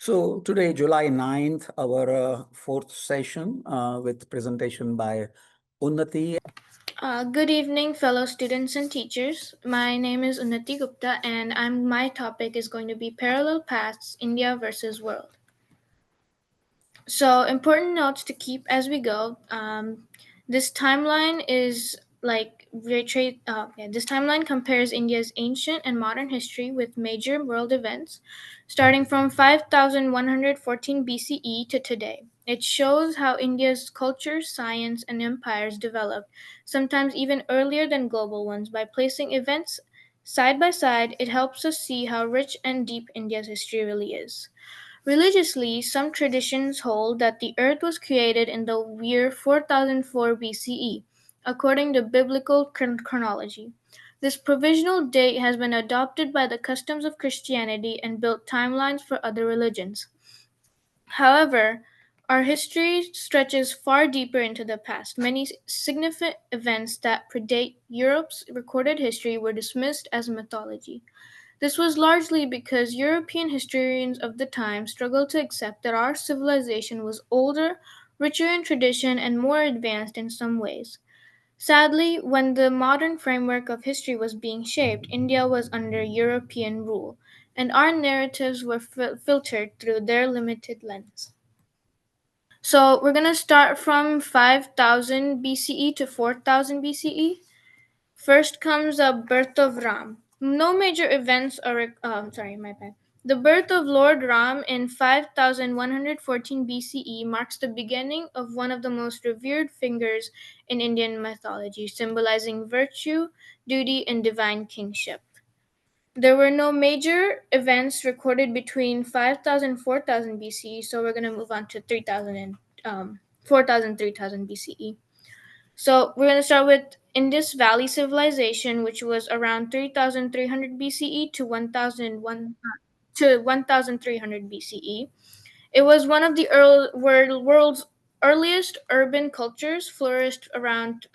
So today, July 9th, our fourth session with presentation by Unnati. Good evening, fellow students and teachers. My name is Unnati Gupta, and my topic is going to be Parallel Paths India versus World. So, important notes to keep as we go. This timeline is this timeline compares India's ancient and modern history with major world events, starting from 5114 BCE to today. It shows how India's culture, science, and empires developed, sometimes even earlier than global ones. By placing events side by side, it helps us see how rich and deep India's history really is. Religiously, some traditions hold that the earth was created in the year 4004 BCE, according to biblical chronology. This provisional date has been adopted by the customs of Christianity and built timelines for other religions. However, our history stretches far deeper into the past. Many significant events that predate Europe's recorded history were dismissed as mythology. This was largely because European historians of the time struggled to accept that our civilization was older, richer in tradition, and more advanced in some ways. Sadly, when the modern framework of history was being shaped, India was under European rule, and our narratives were filtered through their limited lens. So we're going to start from 5000 BCE to 4000 BCE. First comes the birth of Ram. No major events are. Sorry, my bad. The birth of Lord Ram in 5114 BCE marks the beginning of one of the most revered figures in Indian mythology, symbolizing virtue, duty, and divine kingship. There were no major events recorded between 5000 and 4000 BCE, so we're going to move on to 3000 and 4000 3000 BCE. So we're going to start with Indus Valley Civilization, which was around 3300 BCE to 1300 BCE. It was one of the world's earliest urban cultures, flourished around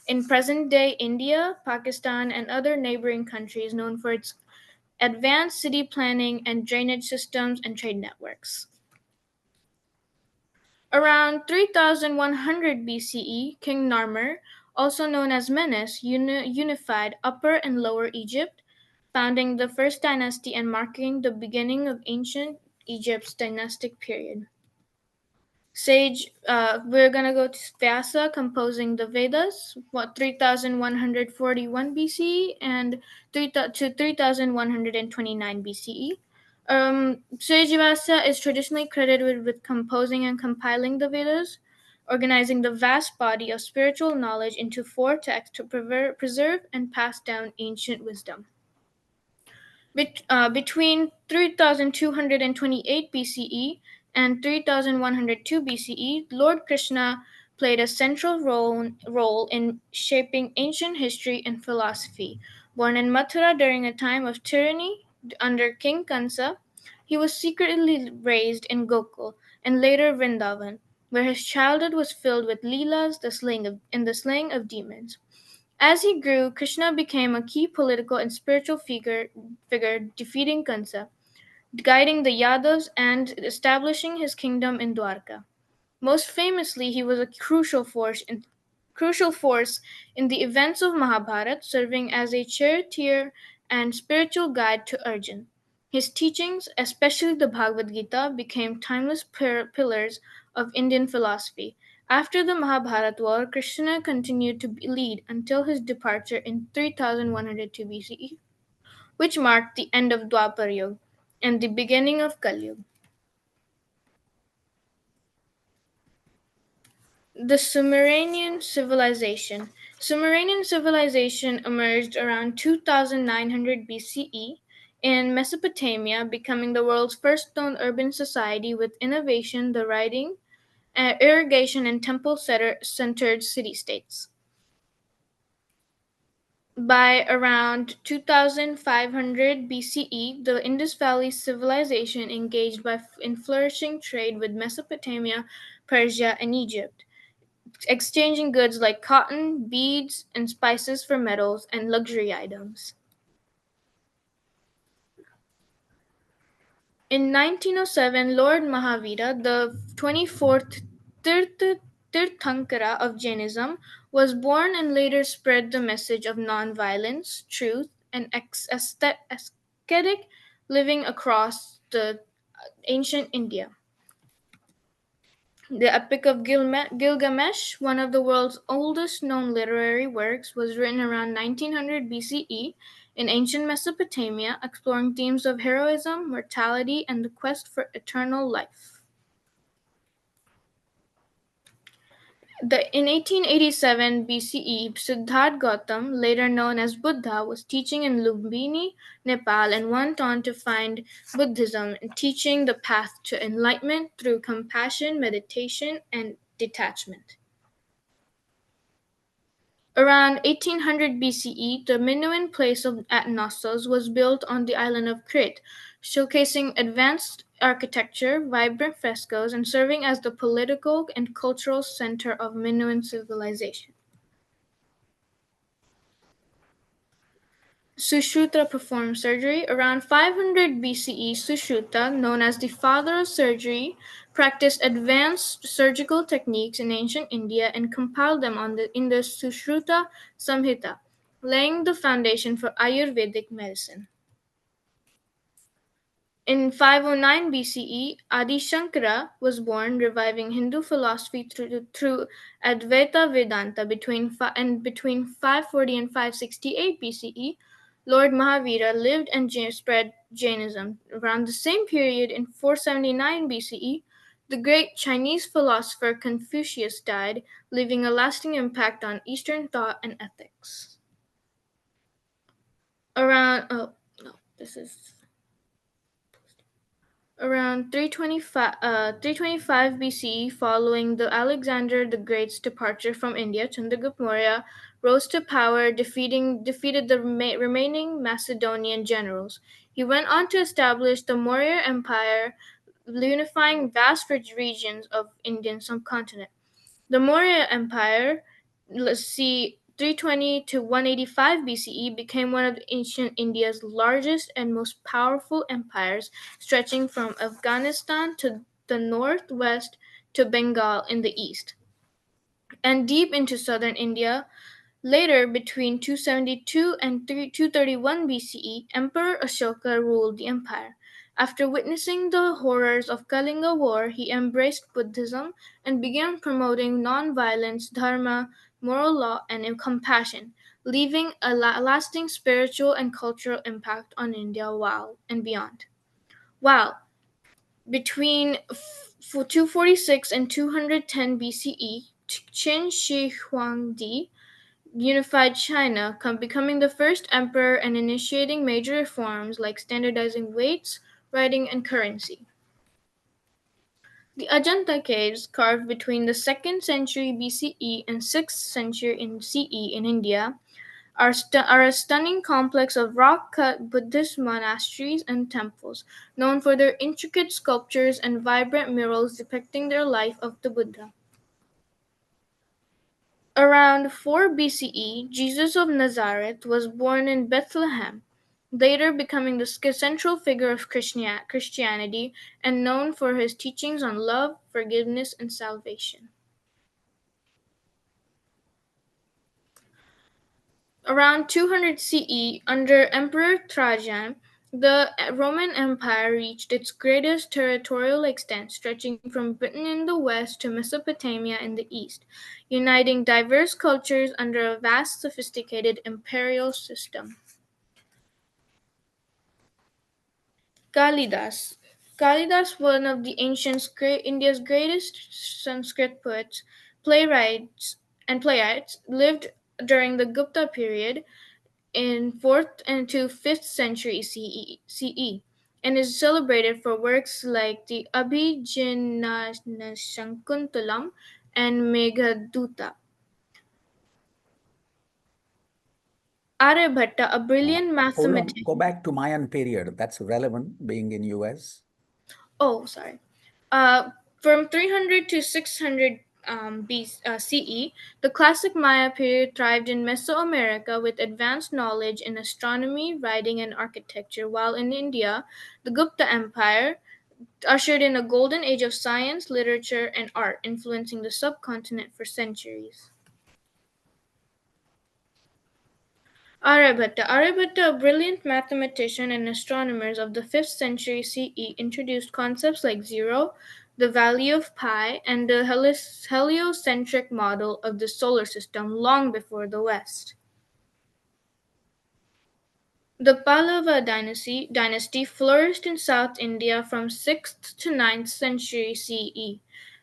in present-day India, Pakistan, and other neighboring countries, known for its advanced city planning and drainage systems and trade networks. Around 3100 BCE, King Narmer, also known as Menes, unified Upper and Lower Egypt, founding the first dynasty and marking the beginning of ancient Egypt's dynastic period. We're gonna go to Vyasa composing the Vedas, 3141 BCE and 3129 BCE. Sage Vyasa is traditionally credited with composing and compiling the Vedas, organizing the vast body of spiritual knowledge into four texts to preserve and pass down ancient wisdom. Between 3228 BCE and 3102 BCE, Lord Krishna played a central role in shaping ancient history and philosophy. Born in Mathura during a time of tyranny under King Kansa, he was secretly raised in Gokul and later Vrindavan, where his childhood was filled with leelas, the slaying of demons. As he grew, Krishna became a key political and spiritual figure defeating Kansa, guiding the Yadavas and establishing his kingdom in Dwarka. Most famously, he was a crucial force in the events of Mahabharata, serving as a charioteer and spiritual guide to Arjun. His teachings, especially the Bhagavad Gita, became timeless pillars of Indian philosophy. After the Mahabharata war, Krishna continued to lead until his departure in 3102 BCE, which marked the end of Dwapar Yuga and the beginning of Kali Yuga. The Sumerian civilization. Sumerian civilization emerged around 2900 BCE in Mesopotamia, becoming the world's first known urban society with innovation, the writing, irrigation, and temple-centered city-states. By around 2500 BCE, the Indus Valley Civilization engaged in flourishing trade with Mesopotamia, Persia, and Egypt, exchanging goods like cotton, beads, and spices for metals and luxury items. In 1907, Lord Mahavira, the 24th Tirthankara of Jainism, was born and later spread the message of non-violence, truth, and ascetic living across the ancient India. The Epic of Gilgamesh, one of the world's oldest known literary works, was written around 1900 BCE in ancient Mesopotamia, exploring themes of heroism, mortality, and the quest for eternal life. In 1887 BCE, Siddhartha Gautam, later known as Buddha, was teaching in Lumbini, Nepal, and went on to find Buddhism, teaching the path to enlightenment through compassion, meditation, and detachment. Around 1800 BCE, the Minoan place at Knossos was built on the island of Crete, showcasing advanced architecture, vibrant frescoes, and serving as the political and cultural center of Minoan civilization. Sushruta performed surgery. Around 500 BCE, Sushruta, known as the father of surgery, practiced advanced surgical techniques in ancient India and compiled them in the Sushruta Samhita, laying the foundation for Ayurvedic medicine. In 509 BCE, Adi Shankara was born, reviving Hindu philosophy through Advaita Vedanta. Between 540 and 568 BCE, Lord Mahavira lived and spread Jainism. Around the same period, in 479 BCE, the great Chinese philosopher Confucius died, leaving a lasting impact on Eastern thought and ethics. Around oh no, this is Around 325 BCE, following the Alexander the Great's departure from India, Chandragupta Maurya rose to power, defeated the remaining Macedonian generals. He went on to establish the Maurya Empire, unifying vast regions of Indian subcontinent. The Maurya Empire, let's see, 320 to 185 BCE, became one of ancient India's largest and most powerful empires, stretching from Afghanistan to the northwest to Bengal in the east, and deep into southern India. Later, between 272 and 231 BCE, Emperor Ashoka ruled the empire. After witnessing the horrors of Kalinga War, he embraced Buddhism and began promoting non-violence, dharma, moral law, and compassion, leaving a lasting spiritual and cultural impact on India while and beyond. Wow! Between 246 and 210 BCE, Qin Shi Huangdi unified China, becoming the first emperor and initiating major reforms like standardizing weights, writing, and currency. The Ajanta caves, carved between the 2nd century BCE and 6th century in CE in India, are a stunning complex of rock-cut Buddhist monasteries and temples, known for their intricate sculptures and vibrant murals depicting their life of the Buddha. Around 4 BCE, Jesus of Nazareth was born in Bethlehem, later becoming the central figure of Christianity and known for his teachings on love, forgiveness, and salvation. Around 200 CE, under Emperor Trajan, the Roman Empire reached its greatest territorial extent, stretching from Britain in the west to Mesopotamia in the east, uniting diverse cultures under a vast, sophisticated imperial system. Kalidas. Kalidas, one of the ancient India's greatest Sanskrit poets, playwrights, lived during the Gupta period in 4th and to 5th century CE, and is celebrated for works like the Abhijnanashakuntalam and Meghaduta. Aryabhatta, a brilliant Hold on, go mathematician. back to Mayan period. That's relevant being in US. Oh, sorry. Uh, from 300 to 600 CE, the classic Maya period thrived in Mesoamerica with advanced knowledge in astronomy, writing, and architecture, while in India, the Gupta Empire ushered in a golden age of science, literature, and art, influencing the subcontinent for centuries. Aryabhatta, a brilliant mathematician and astronomer of the 5th century CE, introduced concepts like zero, the value of pi, and the heliocentric model of the solar system long before the West. The Pallava dynasty flourished in South India from 6th to 9th century CE,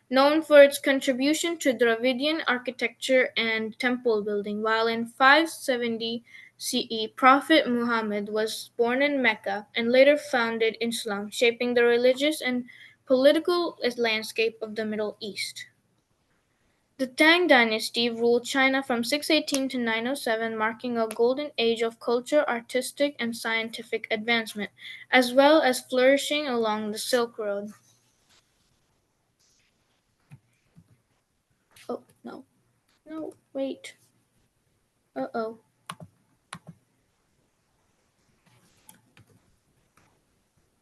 known for its contribution to Dravidian architecture and temple building, while in 570 CE, Prophet Muhammad was born in Mecca and later founded Islam, shaping the religious and political landscape of the Middle East. The Tang dynasty ruled China from 618 to 907, marking a golden age of culture, artistic, and scientific advancement, as well as flourishing along the Silk Road. Oh, no. No, wait. Uh-oh.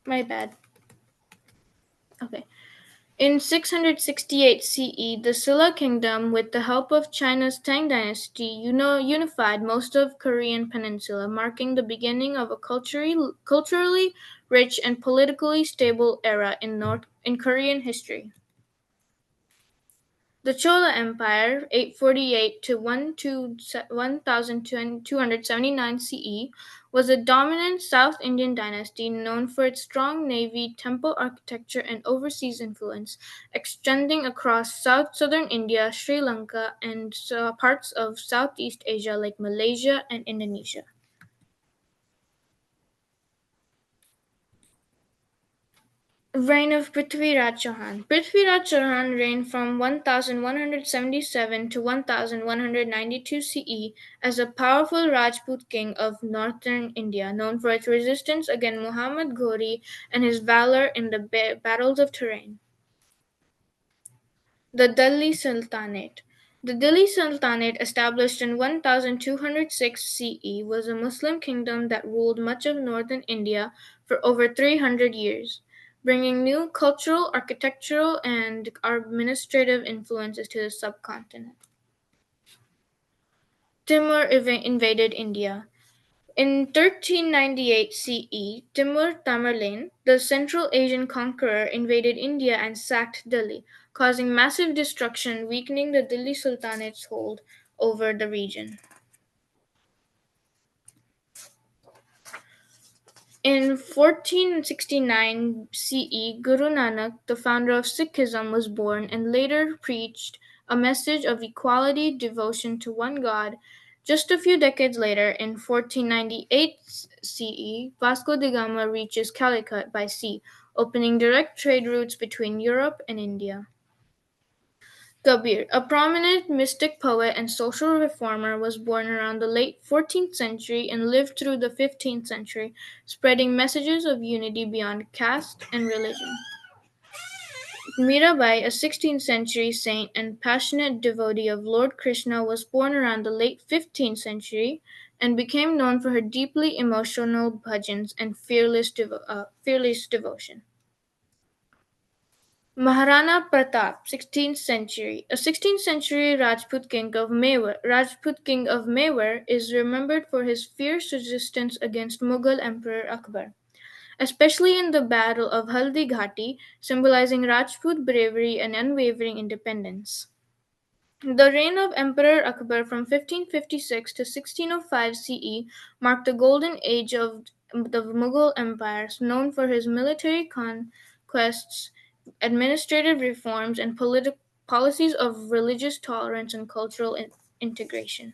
My bad. Okay. In 668 CE, the Silla kingdom, with the help of China's Tang dynasty, unified most of Korean peninsula, marking the beginning of a culturally rich and politically stable era in Korean history. The Chola Empire (848 to 1279 CE) was a dominant South Indian dynasty known for its strong navy, temple architecture, and overseas influence, extending across southern India, Sri Lanka, and parts of Southeast Asia like Malaysia and Indonesia. Reign of Prithviraj Chauhan. Prithviraj Chauhan reigned from 1177 to 1192 CE as a powerful Rajput king of northern India, known for its resistance against Muhammad Ghori and his valor in the battles of Terrain. The Delhi Sultanate. The Delhi Sultanate, established in 1206 CE, was a Muslim kingdom that ruled much of northern India for over 300 years, bringing new cultural, architectural, and administrative influences to the subcontinent. Timur invaded India. In 1398 CE, Timur Tamerlane, the Central Asian conqueror, invaded India and sacked Delhi, causing massive destruction, weakening the Delhi Sultanate's hold over the region. In 1469 CE, Guru Nanak, the founder of Sikhism, was born and later preached a message of equality, devotion to one God. Just a few decades later, in 1498 CE, Vasco da Gama reaches Calicut by sea, opening direct trade routes between Europe and India. Kabir, a prominent mystic poet and social reformer, was born around the late 14th century and lived through the 15th century, spreading messages of unity beyond caste and religion. Mirabai, a 16th century saint and passionate devotee of Lord Krishna, was born around the late 15th century and became known for her deeply emotional bhajans and fearless devotion. Maharana Pratap, 16th century. A 16th century Rajput king of Mewar is remembered for his fierce resistance against Mughal Emperor Akbar, especially in the Battle of Haldi Ghati, symbolizing Rajput bravery and unwavering independence. The reign of Emperor Akbar from 1556 to 1605 CE marked the golden age of the Mughal Empire, known for his military conquests, administrative reforms, and policies of religious tolerance and cultural integration.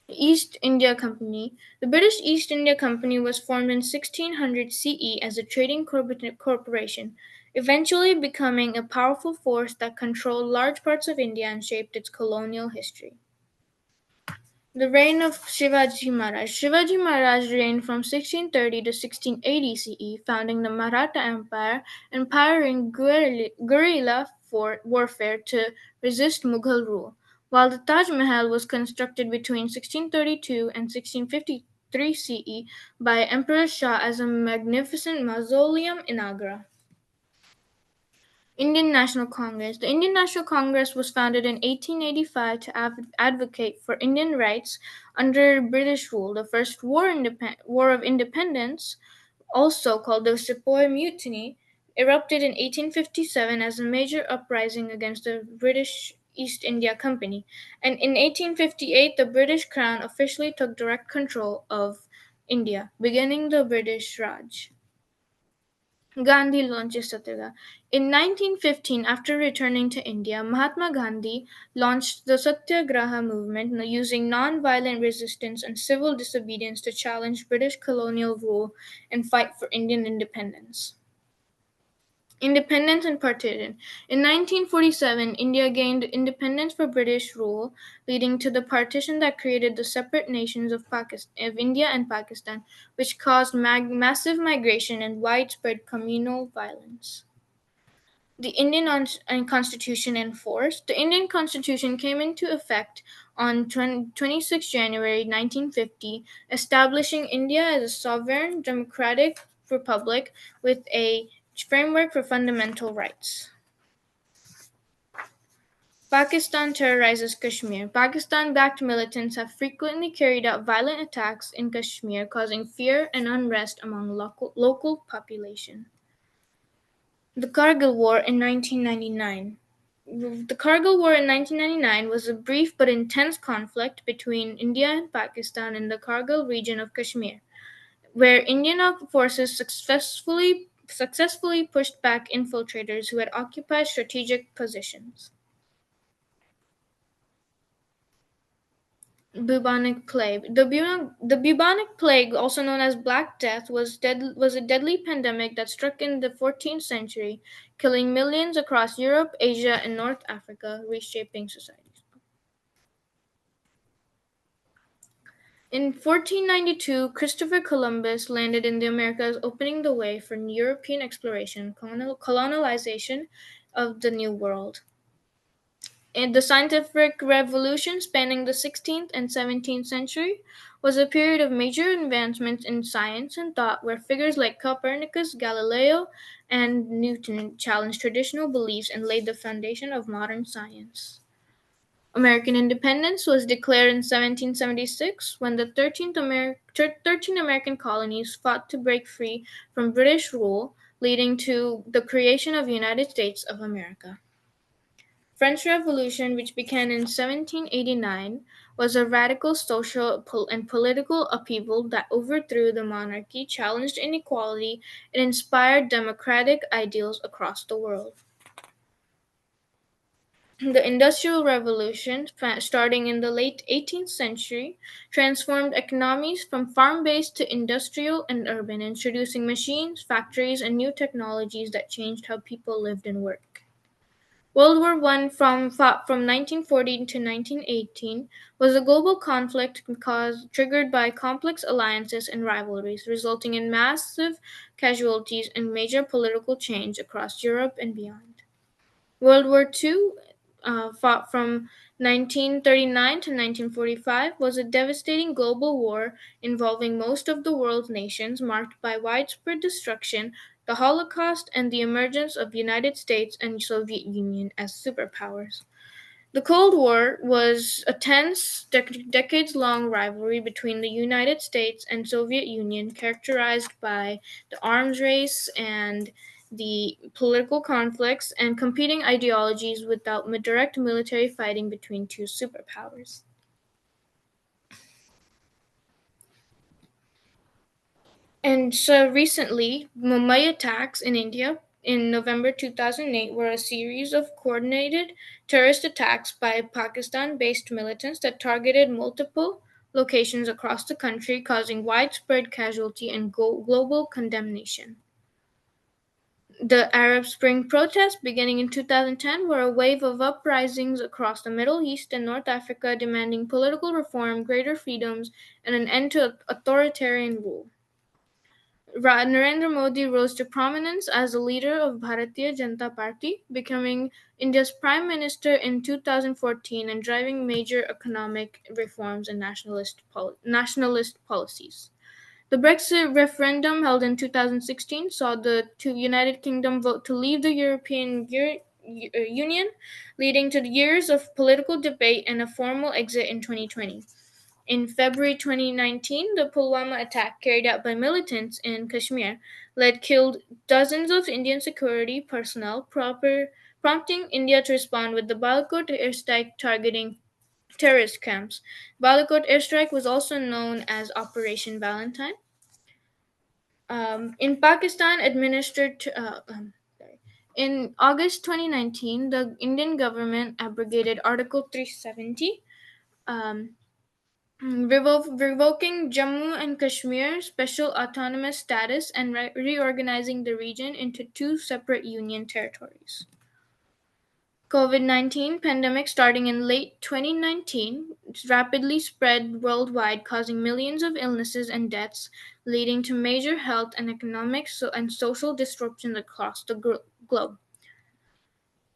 East India Company. The British East India Company was formed in 1600 CE as a trading corporation, eventually becoming a powerful force that controlled large parts of India and shaped its colonial history. The reign of Shivaji Maharaj. Shivaji Maharaj reigned from 1630 to 1680 CE, founding the Maratha Empire, empowering guerrilla warfare to resist Mughal rule. While the Taj Mahal was constructed between 1632 and 1653 CE by Emperor Shah as a magnificent mausoleum in Agra. Indian National Congress. The Indian National Congress was founded in 1885 to advocate for Indian rights under British rule. The first war of independence, also called the Sepoy Mutiny, erupted in 1857 as a major uprising against the British East India Company. And in 1858, the British Crown officially took direct control of India, beginning the British Raj. Gandhi launches Satyagraha. In 1915, after returning to India, Mahatma Gandhi launched the Satyagraha movement using non-violent resistance and civil disobedience to challenge British colonial rule and fight for Indian independence. Independence and partition. In 1947, India gained independence from British rule, leading to the partition that created the separate nations of India and Pakistan, which caused massive migration and widespread communal violence. The Indian Constitution enforced. The Indian Constitution came into effect on 26 January 1950, establishing India as a sovereign democratic republic with a framework for fundamental rights. Pakistan terrorizes Kashmir. Pakistan-backed militants have frequently carried out violent attacks in Kashmir, causing fear and unrest among local population. The Kargil War in 1999. The Kargil War in 1999 was a brief but intense conflict between India and Pakistan in the Kargil region of Kashmir, where Indian forces successfully pushed back infiltrators who had occupied strategic positions. Bubonic plague. The bubonic plague, also known as Black Death, was a deadly pandemic that struck in the 14th century, killing millions across Europe, Asia, and North Africa, reshaping societies. In 1492, Christopher Columbus landed in the Americas, opening the way for European exploration, colonization of the New World. In the scientific revolution spanning the 16th and 17th century was a period of major advancements in science and thought where figures like Copernicus, Galileo, and Newton challenged traditional beliefs and laid the foundation of modern science. American independence was declared in 1776 when the 13 American colonies fought to break free from British rule, leading to the creation of the United States of America. French Revolution, which began in 1789, was a radical social and political upheaval that overthrew the monarchy, challenged inequality, and inspired democratic ideals across the world. The Industrial Revolution, starting in the late 18th century, transformed economies from farm-based to industrial and urban, introducing machines, factories, and new technologies that changed how people lived and worked. World War I from 1940 to 1918 was a global conflict triggered by complex alliances and rivalries, resulting in massive casualties and major political change across Europe and beyond. World War II, fought from 1939 to 1945, was a devastating global war involving most of the world's nations, marked by widespread destruction, the Holocaust, and the emergence of the United States and Soviet Union as superpowers. The Cold War was a tense, decades-long rivalry between the United States and Soviet Union, characterized by the arms race and the political conflicts and competing ideologies without direct military fighting between two superpowers. And so recently, Mumbai attacks in India in November 2008 were a series of coordinated terrorist attacks by Pakistan-based militants that targeted multiple locations across the country, causing widespread casualty and global condemnation. The Arab Spring protests beginning in 2010 were a wave of uprisings across the Middle East and North Africa demanding political reform, greater freedoms, and an end to authoritarian rule. Narendra Modi rose to prominence as the leader of Bharatiya Janata Party, becoming India's prime minister in 2014 and driving major economic reforms and nationalist policies. The Brexit referendum held in 2016 saw the United Kingdom vote to leave the Union, leading to years of political debate and a formal exit in 2020. In February 2019, the Pulwama attack carried out by militants in Kashmir killed dozens of Indian security personnel, prompting India to respond with the Balakot airstrike targeting terrorist camps. Balakot airstrike was also known as Operation Valentine. In Pakistan, sorry. In August 2019, the Indian government abrogated Article 370, um, revoking Jammu and Kashmir special autonomous status and reorganizing the region into two separate union territories. COVID-19 pandemic starting in late 2019 rapidly spread worldwide, causing millions of illnesses and deaths, leading to major health and economic and social disruptions across the globe.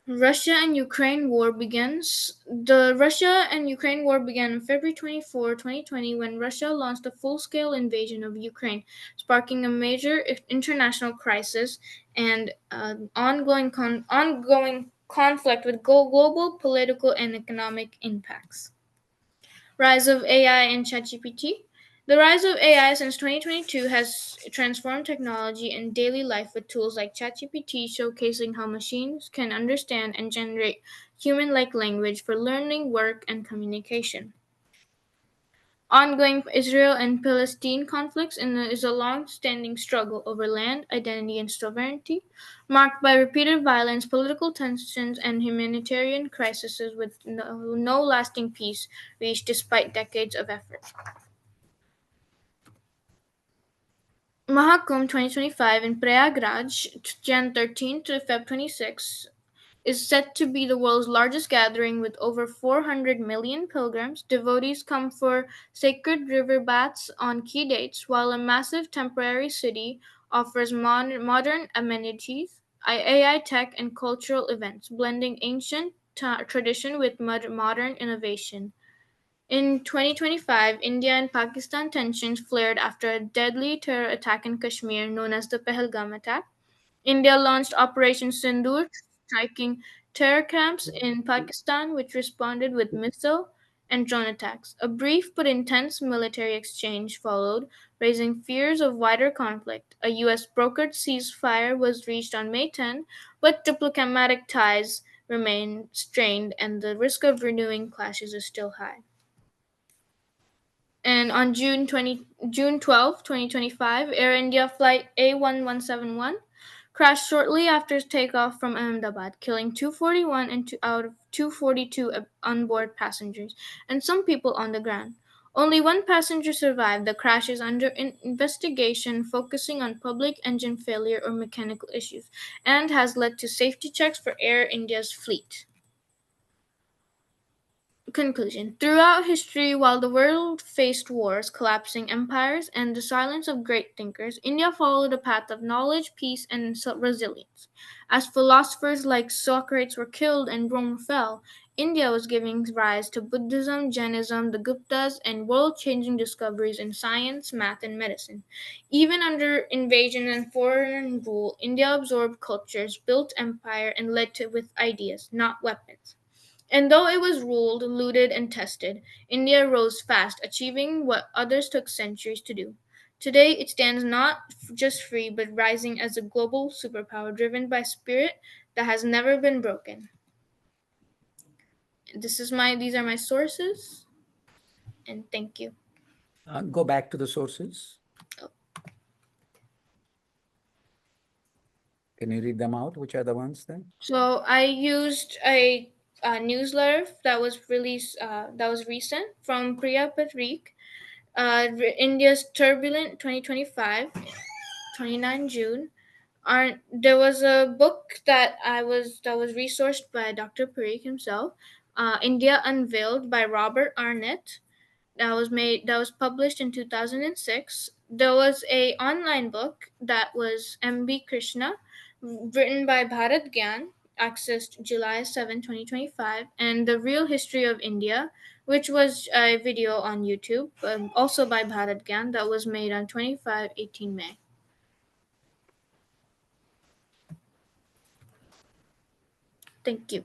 Russia and Ukraine war begins. The Russia and Ukraine war began on February 24, 2020, when Russia launched a full-scale invasion of Ukraine, sparking a major international crisis and ongoing conflict with global political and economic impacts. Rise of AI and ChatGPT. The rise of AI since 2022 has transformed technology and daily life with tools like ChatGPT showcasing how machines can understand and generate human like language for learning, work, and communication. Ongoing Israel and Palestine conflicts is a long-standing struggle over land, identity, and sovereignty, marked by repeated violence, political tensions, and humanitarian crises with no lasting peace reached despite decades of effort. Mahakumbh 2025 in Prayagraj, Jan 13 to Feb 26, is set to be the world's largest gathering with over 400 million pilgrims. Devotees come for sacred river baths on key dates, while a massive temporary city offers modern amenities, AI tech, and cultural events, blending ancient tradition with modern innovation. In 2025, India and Pakistan tensions flared after a deadly terror attack in Kashmir known as the Pahalgam attack. India launched Operation Sindoor, striking terror camps in Pakistan, which responded with missile and drone attacks. A brief but intense military exchange followed, raising fears of wider conflict. A U.S. brokered ceasefire was reached on May 10, but diplomatic ties remain strained and the risk of renewing clashes is still high. And on June 12, 2025, Air India flight A1171 crashed shortly after takeoff from Ahmedabad, killing 241 out of 242 onboard passengers and some people on the ground. Only one passenger survived. The crash is under investigation, focusing on public engine failure or mechanical issues, and has led to safety checks for Air India's fleet. Conclusion. Throughout history, while the world faced wars, collapsing empires, and the silence of great thinkers, India followed a path of knowledge, peace, and resilience. As philosophers like Socrates were killed and Rome fell, India was giving rise to Buddhism, Jainism, the Guptas, and world changing discoveries in science, math, and medicine. Even under invasion and foreign rule, India absorbed cultures, built empire, and led to with ideas, not weapons. And though it was ruled, looted, and tested, India rose fast, achieving what others took centuries to do. Today, it stands not just free, but rising as a global superpower driven by spirit that has never been broken. These are my sources, and thank you. Go back to the sources. Can you read them out? Which are the ones then? So I used a newsletter that was released, that was recent from Priya Parikh, India's Turbulent 2025, 29 June. There was a book that was resourced by Dr. Parikh himself, India Unveiled by Robert Arnett, that was published in 2006. There was a online book that was MB Krishna, written by Bharat Gyan, accessed July 7, 2025, and The Real History of India, which was a video on YouTube, also by Bharat Gyan, that was made on 25/18 May. Thank you.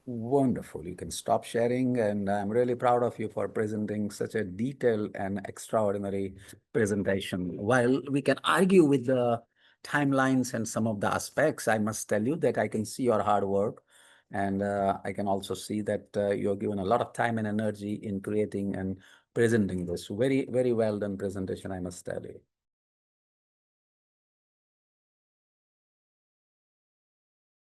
Wonderful. You can stop sharing, and I'm really proud of you for presenting such a detailed and extraordinary presentation. While we can argue with the timelines and some of the aspects, I must tell you that I can see your hard work, and I can also see that you're given a lot of time and energy in creating and presenting this. Very, very well done presentation, I must tell you.